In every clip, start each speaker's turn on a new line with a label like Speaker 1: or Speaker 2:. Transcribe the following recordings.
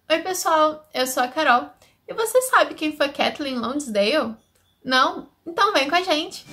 Speaker 1: Oi pessoal, eu sou a Carol. E você sabe quem foi Kathleen Lonsdale? Não? Então vem com a gente!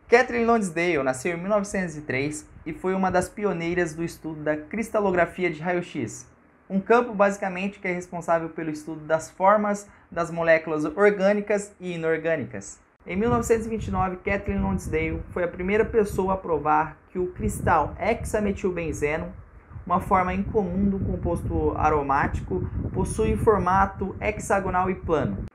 Speaker 2: Kathleen Lonsdale nasceu em 1903 e foi uma das pioneiras do estudo da cristalografia de raio-x, um campo basicamente que é responsável pelo estudo das formas das moléculas orgânicas e inorgânicas. Em 1929, Kathleen Lonsdale foi a primeira pessoa a provar que o cristal hexametilbenzeno, uma forma incomum do composto aromático, possui formato hexagonal e plano.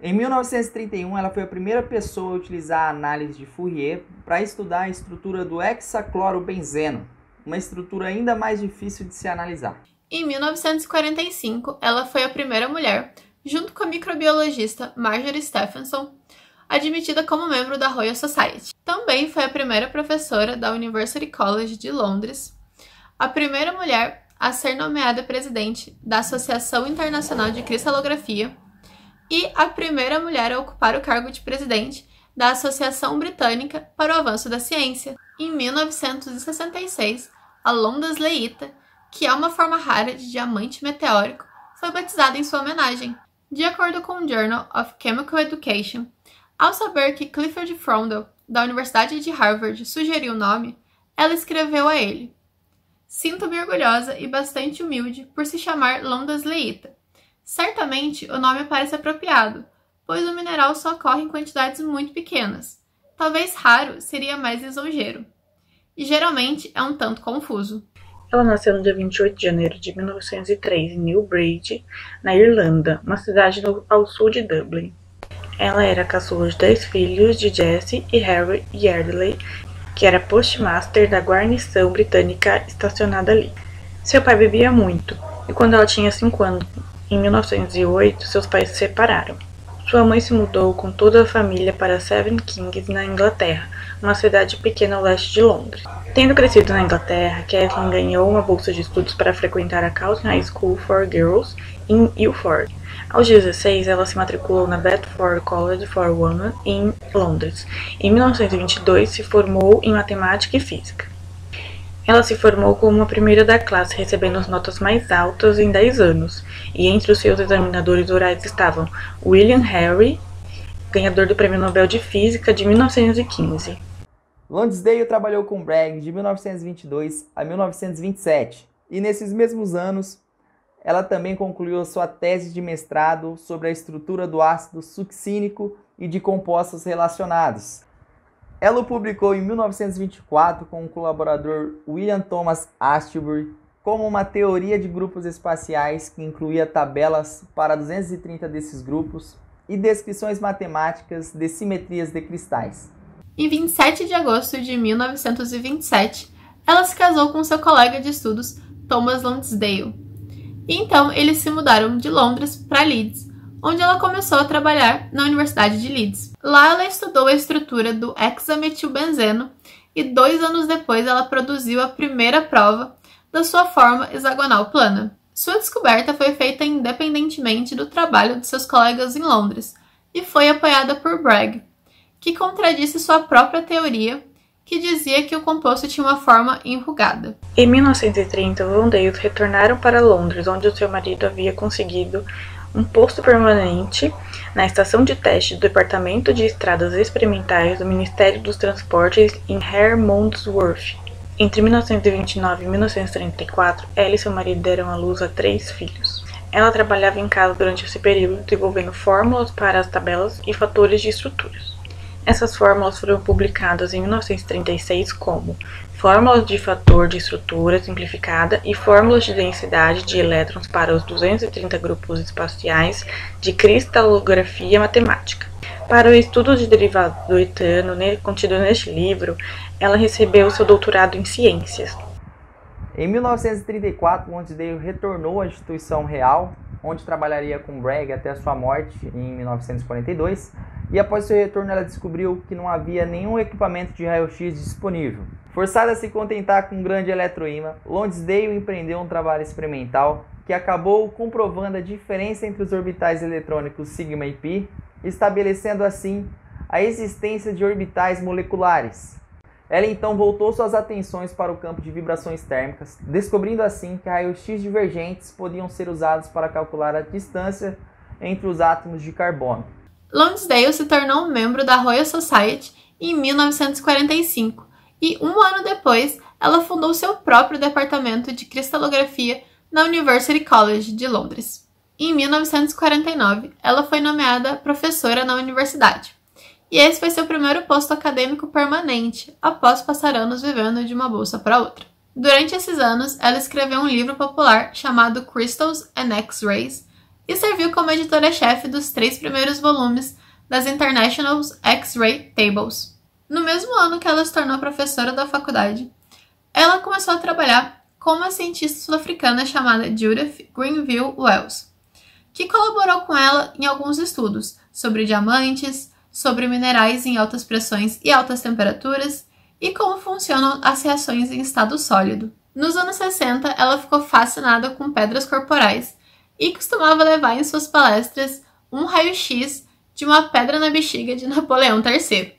Speaker 2: Em 1931, ela foi a primeira pessoa a utilizar a análise de Fourier para estudar a estrutura do hexaclorobenzeno, uma estrutura ainda mais difícil de se analisar.
Speaker 1: Em 1945, ela foi a primeira mulher, junto com a microbiologista Marjorie Stephenson, admitida como membro da Royal Society. Também foi a primeira professora da University College de Londres, a primeira mulher a ser nomeada presidente da Associação Internacional de Cristalografia, e a primeira mulher a ocupar o cargo de presidente da Associação Britânica para o Avanço da Ciência. Em 1966, a londasleita, que é uma forma rara de diamante meteórico, foi batizada em sua homenagem. De acordo com o Journal of Chemical Education, ao saber que Clifford Frondel, da Universidade de Harvard, sugeriu o nome, ela escreveu a ele: "Sinto-me orgulhosa e bastante humilde por se chamar londasleita. Certamente o nome parece apropriado, pois o mineral só ocorre em quantidades muito pequenas. Talvez raro seria mais lisonjeiro. E geralmente é um tanto confuso."
Speaker 3: Ela nasceu no dia 28 de janeiro de 1903 em Newbridge, na Irlanda, uma cidade ao sul de Dublin. Ela era caçula de 10 filhos de Jessie e Harry Yardley, que era postmaster da guarnição britânica estacionada ali. Seu pai bebia muito, e quando ela tinha 5 anos, em 1908, seus pais se separaram. Sua mãe se mudou com toda a família para Seven Kings, na Inglaterra, uma cidade pequena ao leste de Londres. Tendo crescido na Inglaterra, Kathleen ganhou uma bolsa de estudos para frequentar a Calton High School for Girls em Ilford. Aos 16, ela se matriculou na Bedford College for Women em Londres. Em 1922, se formou em matemática e física. Ela se formou como a primeira da classe, recebendo as notas mais altas em 10 anos, e entre os seus examinadores orais estavam William Henry, ganhador do Prêmio Nobel de Física de 1915.
Speaker 2: Lonsdale trabalhou com Bragg de 1922 a 1927, e nesses mesmos anos, ela também concluiu a sua tese de mestrado sobre a estrutura do ácido succínico e de compostos relacionados. Ela o publicou em 1924 com o colaborador William Thomas Astbury como uma teoria de grupos espaciais que incluía tabelas para 230 desses grupos e descrições matemáticas de simetrias de cristais.
Speaker 1: Em 27 de agosto de 1927, ela se casou com seu colega de estudos Thomas Lonsdale. E então eles se mudaram de Londres para Leeds, onde ela começou a trabalhar na Universidade de Leeds. Lá ela estudou a estrutura do hexametilbenzeno e 2 anos depois ela produziu a primeira prova da sua forma hexagonal plana. Sua descoberta foi feita independentemente do trabalho de seus colegas em Londres e foi apoiada por Bragg, que contradisse sua própria teoria, que dizia que o composto tinha uma forma enrugada.
Speaker 3: Em 1930, os Lonsdales retornaram para Londres, onde o seu marido havia conseguido um posto permanente na estação de teste do Departamento de Estradas Experimentais do Ministério dos Transportes em Hare Mondsworth. Entre 1929 e 1934, ela e seu marido deram à luz a 3 filhos. Ela trabalhava em casa durante esse período, desenvolvendo fórmulas para as tabelas e fatores de estruturas. Essas fórmulas foram publicadas em 1936 como Fórmulas de fator de estrutura simplificada e fórmulas de densidade de elétrons para os 230 grupos espaciais de cristalografia matemática. Para o estudo de derivados do etano contido neste livro, ela recebeu seu doutorado em ciências.
Speaker 2: Em 1934, Lonsdale retornou à instituição real, onde trabalharia com Bragg até sua morte em 1942, e após seu retorno ela descobriu que não havia nenhum equipamento de raio-x disponível. Forçada a se contentar com um grande eletroímã, Lonsdale empreendeu um trabalho experimental que acabou comprovando a diferença entre os orbitais eletrônicos sigma e π, estabelecendo assim a existência de orbitais moleculares. Ela então voltou suas atenções para o campo de vibrações térmicas, descobrindo assim que raios-x divergentes podiam ser usados para calcular a distância entre os átomos de carbono.
Speaker 1: Lonsdale se tornou um membro da Royal Society em 1945 e, um ano depois, ela fundou seu próprio departamento de cristalografia na University College de Londres. Em 1949, ela foi nomeada professora na universidade. E esse foi seu primeiro posto acadêmico permanente, após passar anos vivendo de uma bolsa para outra. Durante esses anos, ela escreveu um livro popular chamado Crystals and X-Rays e serviu como editora-chefe dos 3 primeiros volumes das International X-Ray Tables. No mesmo ano que ela se tornou professora da faculdade, ela começou a trabalhar com uma cientista sul-africana chamada Judith Grenville Wells, que colaborou com ela em alguns estudos sobre diamantes, sobre minerais em altas pressões e altas temperaturas e como funcionam as reações em estado sólido. Nos anos 60, ela ficou fascinada com pedras corporais e costumava levar em suas palestras um raio-x de uma pedra na bexiga de Napoleão III.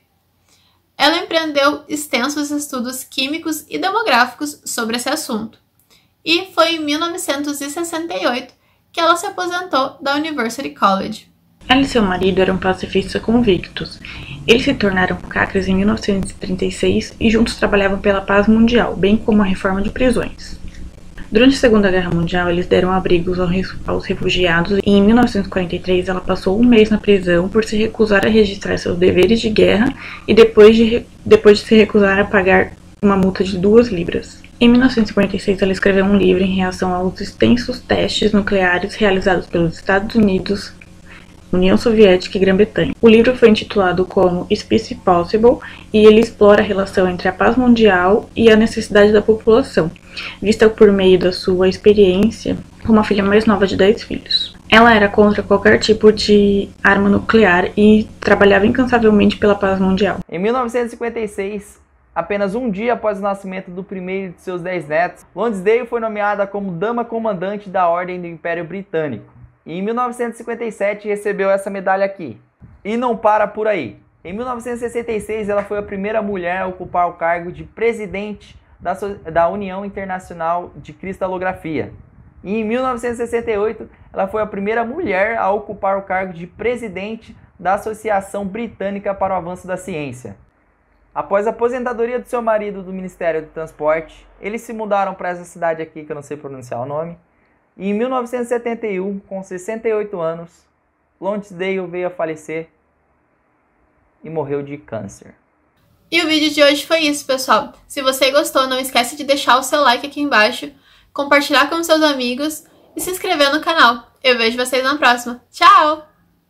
Speaker 1: Ela empreendeu extensos estudos químicos e demográficos sobre esse assunto. E foi em 1968 que ela se aposentou da University College.
Speaker 3: Ela e seu marido eram pacifistas convictos. Eles se tornaram cacres em 1936 e juntos trabalhavam pela paz mundial, bem como a reforma de prisões. Durante a Segunda Guerra Mundial, eles deram abrigos aos refugiados e em 1943 ela passou um mês na prisão por se recusar a registrar seus deveres de guerra e depois de se recusar a pagar uma multa de 2 libras. Em 1956, ela escreveu um livro em reação aos extensos testes nucleares realizados pelos Estados Unidos, União Soviética e Grã-Bretanha. O livro foi intitulado como Is Peace Possible e ele explora a relação entre a paz mundial e a necessidade da população, vista por meio da sua experiência como a filha mais nova de 10 filhos. Ela era contra qualquer tipo de arma nuclear e trabalhava incansavelmente pela paz mundial.
Speaker 2: Em 1956, apenas um dia após o nascimento do primeiro de seus 10 netos, Lonsdale foi nomeada como Dama Comandante da Ordem do Império Britânico. E em 1957 recebeu essa medalha aqui. E não para por aí. Em 1966 ela foi a primeira mulher a ocupar o cargo de presidente da União Internacional de Cristalografia. E em 1968 ela foi a primeira mulher a ocupar o cargo de presidente da Associação Britânica para o Avanço da Ciência. Após a aposentadoria do seu marido do Ministério do Transporte, eles se mudaram para essa cidade aqui, que eu não sei pronunciar o nome. E em 1971, com 68 anos, Lonsdale veio a falecer e morreu de câncer.
Speaker 1: E o vídeo de hoje foi isso, pessoal. Se você gostou, não esquece de deixar o seu like aqui embaixo, compartilhar com seus amigos e se inscrever no canal. Eu vejo vocês na próxima. Tchau!